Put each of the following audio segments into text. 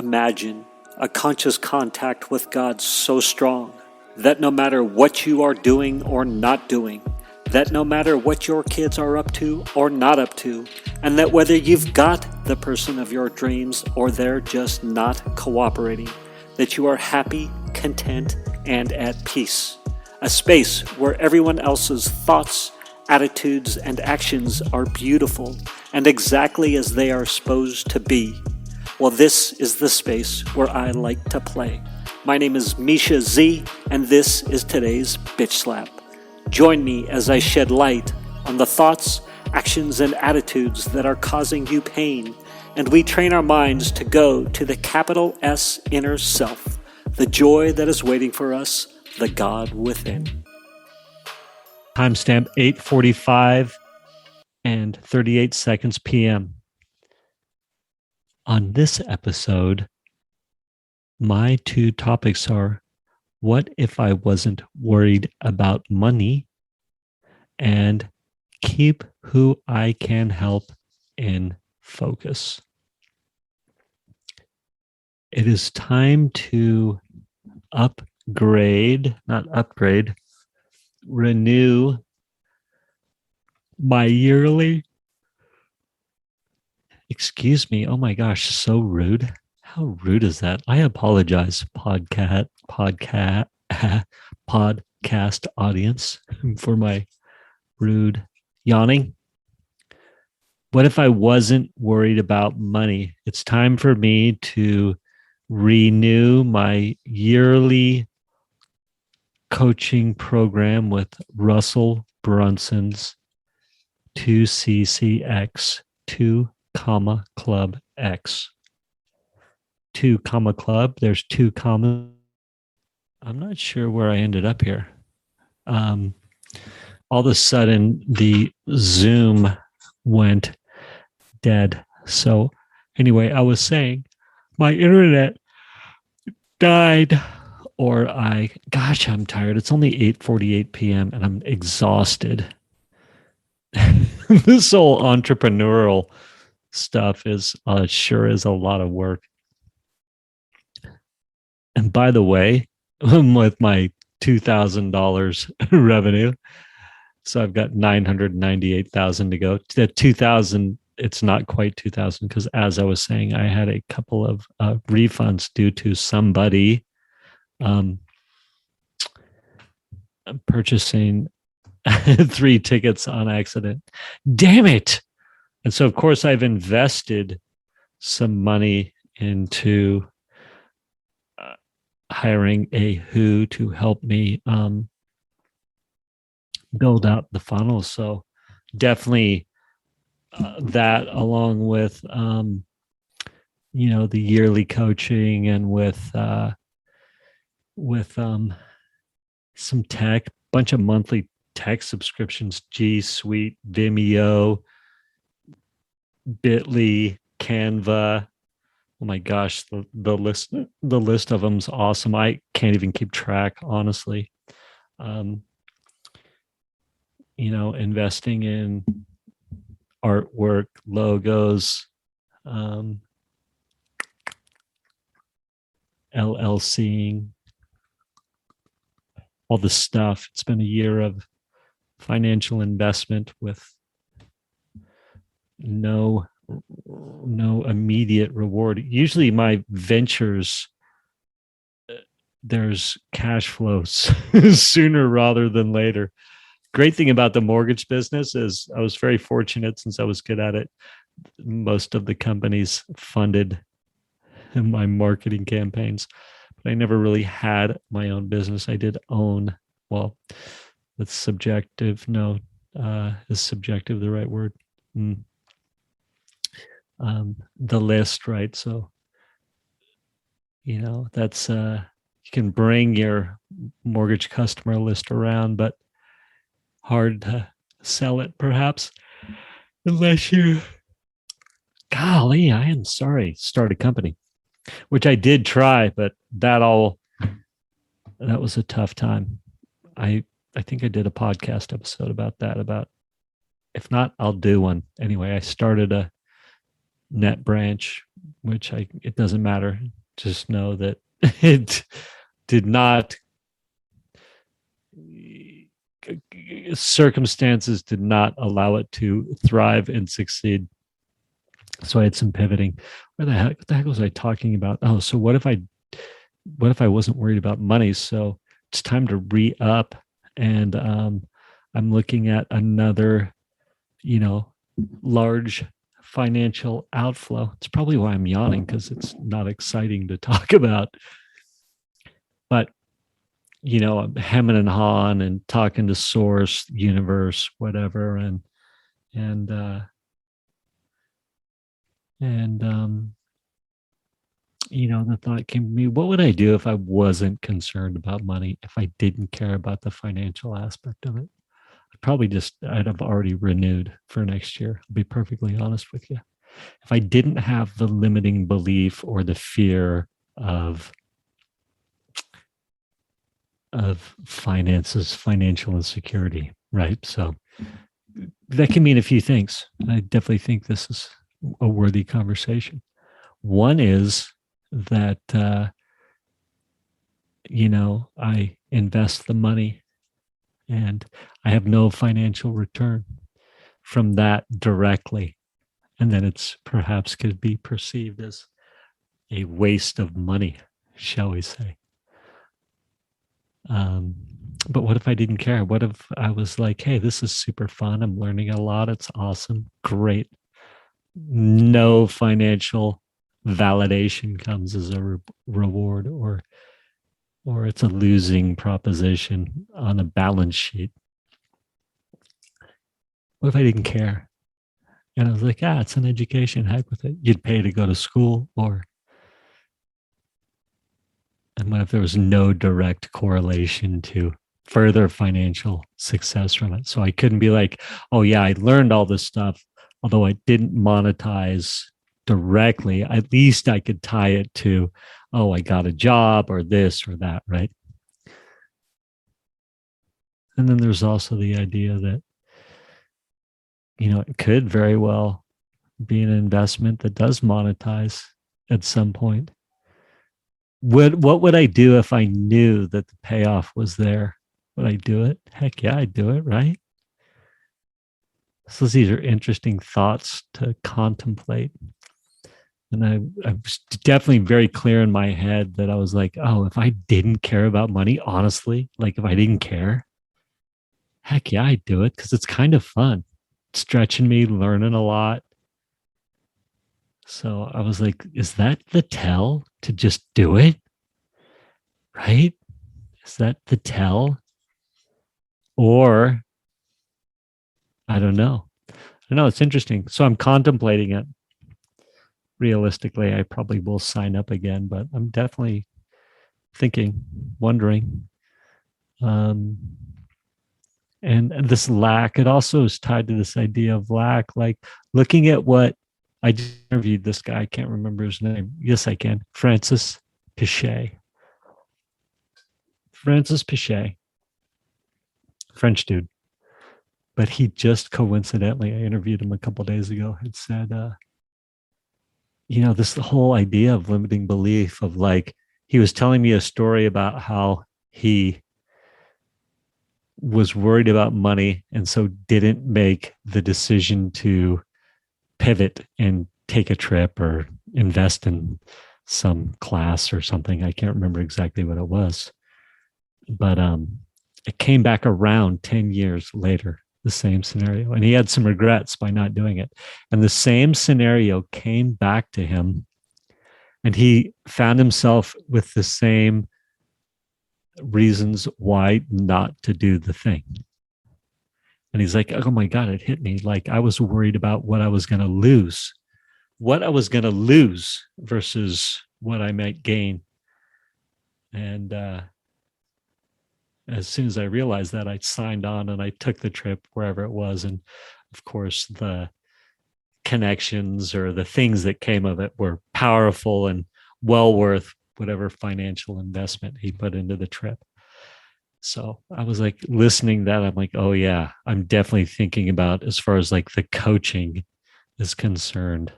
Imagine a conscious contact with God so strong that no matter what you are doing or not doing, that no matter what your kids are up to or not up to, and that whether you've got the person of your dreams or they're just not cooperating, that you are happy, content, and at peace. A space where everyone else's thoughts, attitudes, and actions are beautiful and exactly as they are supposed to be. Well, this is the space where I like to play. My name is Mischa Z, and this is today's Bitch Slap. Join me as I shed light on the thoughts, actions, and attitudes that are causing you pain, and we train our minds to go to the capital S inner self, the joy that is waiting for us, the God within. Timestamp 8:45 and 38 seconds p.m. On this episode, my two topics are: what if I wasn't worried about money? And keep who I can help in focus. It is time to renew my yearly, oh my gosh, so rude. How rude is that? I apologize, podcast audience, for my rude yawning. What if I wasn't worried about money? It's time for me to renew my yearly coaching program with Russell Brunson's 2CCX, 2, Club X. 2, Club, there's 2 comma. I'm not sure where I ended up here. All of a sudden, the Zoom went dead. So anyway, I was saying my internet died, I'm tired. It's only 8:48 p.m. and I'm exhausted. This whole entrepreneurial stuff sure is a lot of work. And by the way, with my $2,000 revenue, so I've got 998,000 to go. The 2,000, it's not quite 2,000 because, as I was saying, I had a couple of refunds due to somebody purchasing 3 tickets on accident. Damn it! And so, of course, I've invested some money into hiring a who to help me build out the funnel. So definitely that, along with the yearly coaching and with some tech, bunch of monthly tech subscriptions, G Suite, Vimeo, Bitly, Canva. Oh my gosh, the list of them's awesome. I can't even keep track, honestly. Investing in artwork, logos, LLC'ing, all the stuff. It's been a year of financial investment with no immediate reward. Usually my ventures, there's cash flows sooner rather than later. Great thing about the mortgage business is I was very fortunate, since I was good at it. Most of the companies funded my marketing campaigns, but I never really had my own business. I did own, well, that's subjective. No, is subjective the right word? The list, right? So, that's, you can bring your mortgage customer list around, but hard to sell it, perhaps, unless you, golly, I am sorry, start a company, which I did try, but that was a tough time. I think I did a podcast episode about that. If not, I'll do one. Anyway, I started a net branch which it doesn't matter. Just know that it did not, circumstances did not allow it to thrive and succeed. So I had some pivoting. What the heck was I talking about? Oh, so what if I wasn't worried about money? So it's time to re-up, and I'm looking at another, large financial outflow. It's probably why I'm yawning, because it's not exciting to talk about. But I'm hemming and hawing and talking to source, universe, whatever, and uh, and the thought came to me: what would I do if I wasn't concerned about money? If I didn't care about the financial aspect of it? I'd have already renewed for next year. I'll be perfectly honest with you. If I didn't have the limiting belief or the fear of finances, financial insecurity, right? So that can mean a few things. I definitely think this is a worthy conversation. One is that, I invest the money and I have no financial return from that directly. And then it's perhaps could be perceived as a waste of money, shall we say. But what if I didn't care? What if I was like, hey, this is super fun. I'm learning a lot. It's awesome. Great. No financial validation comes as a reward, or it's a losing proposition on a balance sheet. What if I didn't care? And I was like, it's an education. Heck with it. You'd pay to go to school, and what if there was no direct correlation to further financial success from it? So I couldn't be like, oh yeah, I learned all this stuff, although I didn't monetize directly. At least I could tie it to, oh, I got a job or this or that, right? And then there's also the idea that, it could very well be an investment that does monetize at some point. What would I do if I knew that the payoff was there? Would I do it? Heck yeah, I'd do it, right? So these are interesting thoughts to contemplate. And I was definitely very clear in my head that I was like, oh, if I didn't care about money, honestly, like if I didn't care, heck yeah, I'd do it, because it's kind of fun. Stretching me, learning a lot. So I was like, is that the tell to just do it? Right? Is that the tell? Or I don't know. It's interesting. So I'm contemplating it. Realistically, I probably will sign up again, but I'm definitely thinking, wondering. Um, and this lack, it also is tied to this idea of lack, like looking at what I just interviewed this guy. I can't remember his name. Yes, I can. Francis Pichet. Francis Pichet, French dude. But he just coincidentally, I interviewed him a couple of days ago, had said, this whole idea of limiting belief, of like, he was telling me a story about how he was worried about money and so didn't make the decision to pivot and take a trip or invest in some class or something. I can't remember exactly what it was, but it came back around 10 years later, the same scenario, and he had some regrets by not doing it. And the same scenario came back to him, and he found himself with the same reasons why not to do the thing. And he's like, oh my God, it hit me. Like, I was worried about what I was going to lose versus what I might gain. And as soon as I realized that, I signed on and I took the trip wherever it was. And of course, the connections or the things that came of it were powerful and well worth whatever financial investment he put into the trip. So I was like listening to that. I'm like, oh yeah, I'm definitely thinking about, as far as like the coaching is concerned,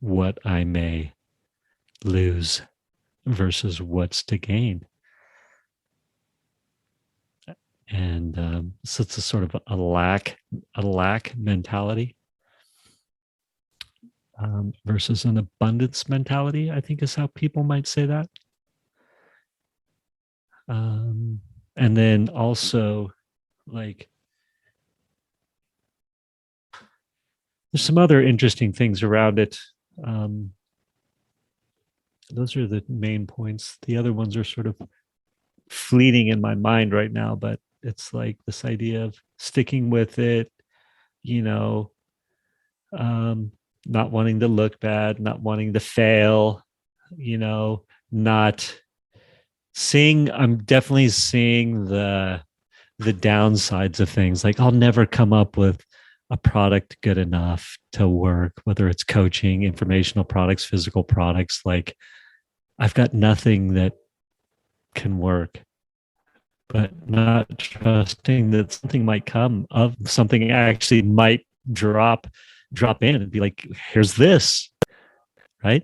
what I may lose versus what's to gain. And so it's a sort of a lack mentality versus an abundance mentality, I think is how people might say that. And then also, like, there's some other interesting things around it. Those are the main points. The other ones are sort of fleeting in my mind right now, but it's like this idea of sticking with it, not wanting to look bad, not wanting to fail, not seeing, I'm definitely seeing the downsides of things. Like, I'll never come up with a product good enough to work, whether it's coaching, informational products, physical products. Like, I've got nothing that can work, but not trusting that something might come of something actually might drop in and be like, here's this, right?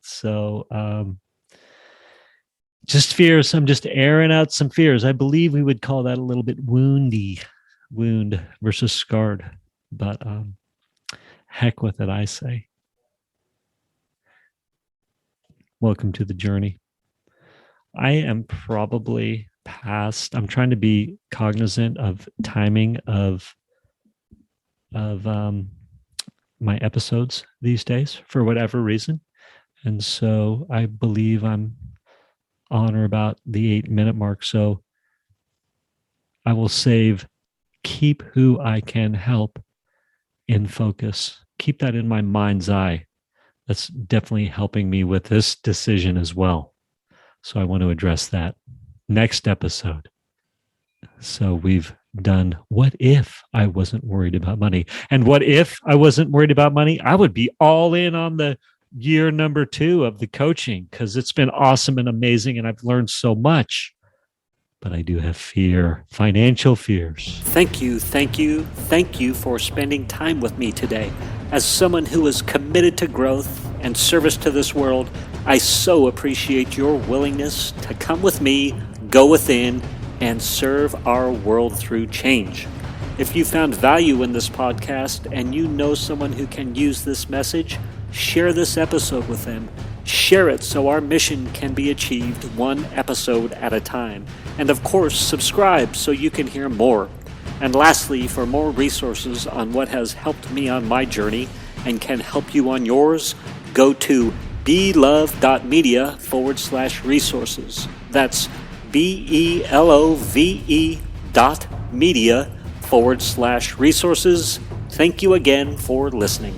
So just fears. I'm just airing out some fears. I believe we would call that a little bit wound versus scarred, but heck with it, I say. Welcome to the journey. I am probably past. I'm trying to be cognizant of timing of my episodes these days for whatever reason, and so I believe I'm on or about the 8-minute mark. So I will save keep who I can help in focus. Keep that in my mind's eye. That's definitely helping me with this decision as well. So I want to address that next episode. So we've done what if I wasn't worried about money? And what if I wasn't worried about money? I would be all in on the year number 2 of the coaching because it's been awesome and amazing and I've learned so much. But I do have fear, financial fears. Thank you for spending time with me today. As someone who is committed to growth and service to this world, I so appreciate your willingness to come with me, go within, and serve our world through change. If you found value in this podcast and you know someone who can use this message, share this episode with them. Share it so our mission can be achieved one episode at a time. And of course, subscribe so you can hear more. And lastly, for more resources on what has helped me on my journey and can help you on yours, go to belove.media/resources. That's BELOVE.media/resources. Thank you again for listening.